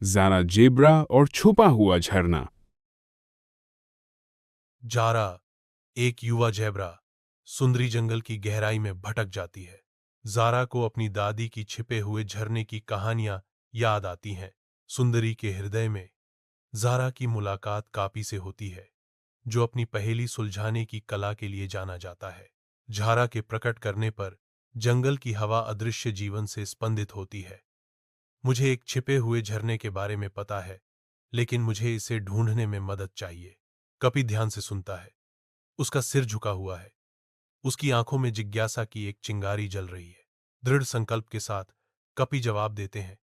Zaara zebra और छुपा हुआ झरना। जारा, एक युवा ज़ेब्रा, सुंदरी जंगल की गहराई में भटक जाती है। जारा को अपनी दादी की छिपे हुए झरने की कहानियां याद आती हैं। सुंदरी के हृदय में जारा की मुलाकात कापी से होती है, जो अपनी पहेली सुलझाने की कला के लिए जाना जाता है। जारा के प्रकट करने पर जंगल की हवा अदृश्य जीवन से स्पंदित होती है। मुझे एक छिपे हुए झरने के बारे में पता है, लेकिन मुझे इसे ढूंढने में मदद चाहिए। कपी ध्यान से सुनता है। उसका सिर झुका हुआ है। उसकी आंखों में जिज्ञासा की एक चिंगारी जल रही है। दृढ़ संकल्प के साथ कपी जवाब देते हैं,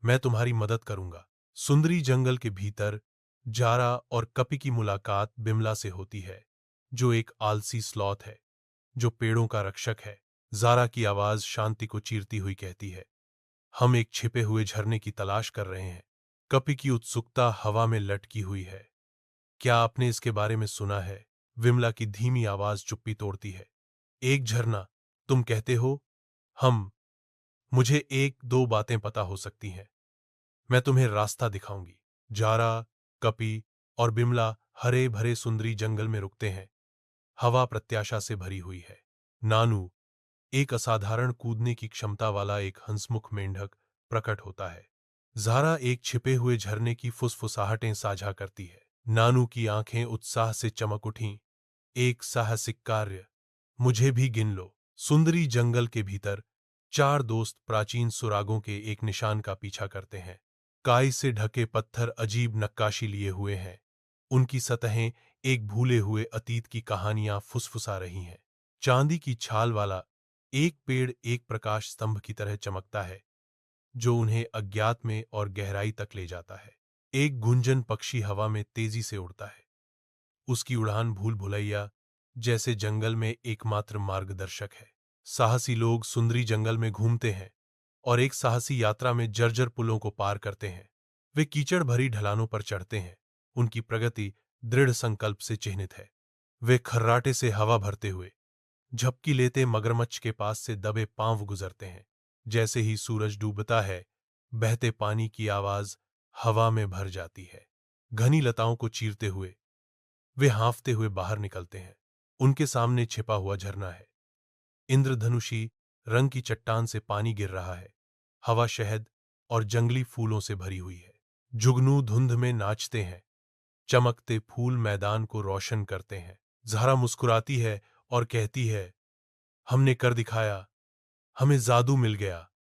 मैं तुम्हारी मदद करूंगा। सुंदरी जंगल के भीतर जारा और कपी की मुलाकात बिमला से होती है, जो एक आलसी स्लॉथ है, जो पेड़ों का रक्षक है। जारा की आवाज शांति को चीरती हुई कहती है, हम एक छिपे हुए झरने की तलाश कर रहे हैं। कपी की उत्सुकता हवा में लटकी हुई है। क्या आपने इसके बारे में सुना है? विमला की धीमी आवाज चुप्पी तोड़ती है। एक झरना, तुम कहते हो? हम मुझे एक दो बातें पता हो सकती हैं। मैं तुम्हें रास्ता दिखाऊंगी। जारा, कपी और बिमला हरे भरे सुंदरी जंगल में रुकते हैं। हवा प्रत्याशा से भरी हुई है। नानू, एक असाधारण कूदने की क्षमता वाला एक हंसमुख मेंढक, प्रकट होता है। जारा एक छिपे हुए झरने की फुसफुसाहटें साझा करती है। नानू की आंखें उत्साह से चमक उठीं। एक साहसिक कार्य, मुझे भी गिन लो। सुंदरी जंगल के भीतर चार दोस्त प्राचीन सुरागों के एक निशान का पीछा करते हैं। काई से ढके पत्थर अजीब नक्काशी लिए हुए हैं। उनकी सतहें एक भूले हुए अतीत की कहानियां फुसफुसा रही हैं। चांदी की छाल वाला एक पेड़ एक प्रकाश स्तंभ की तरह चमकता है, जो उन्हें अज्ञात में और गहराई तक ले जाता है। एक गुंजन पक्षी हवा में तेजी से उड़ता है। उसकी उड़ान भूल भुलैया जैसे जंगल में एकमात्र मार्गदर्शक है। साहसी लोग सुंदरी जंगल में घूमते हैं और एक साहसी यात्रा में जर्जर पुलों को पार करते हैं। वे कीचड़ भरी ढलानों पर चढ़ते हैं। उनकी प्रगति दृढ़ संकल्प से चिह्नित है। वे खर्राटे से हवा भरते हुए झपकी लेते मगरमच्छ के पास से दबे पांव गुजरते हैं। जैसे ही सूरज डूबता है, बहते पानी की आवाज हवा में भर जाती है। घनी लताओं को चीरते हुए वे हाँफते हुए बाहर निकलते हैं। उनके सामने छिपा हुआ झरना है। इंद्रधनुषी रंग की चट्टान से पानी गिर रहा है। हवा शहद और जंगली फूलों से भरी हुई है। जुगनू धुंध में नाचते हैं। चमकते फूल मैदान को रोशन करते हैं। ज़हरा मुस्कुराती है और कहती है, हमने कर दिखाया, हमें जादू मिल गया।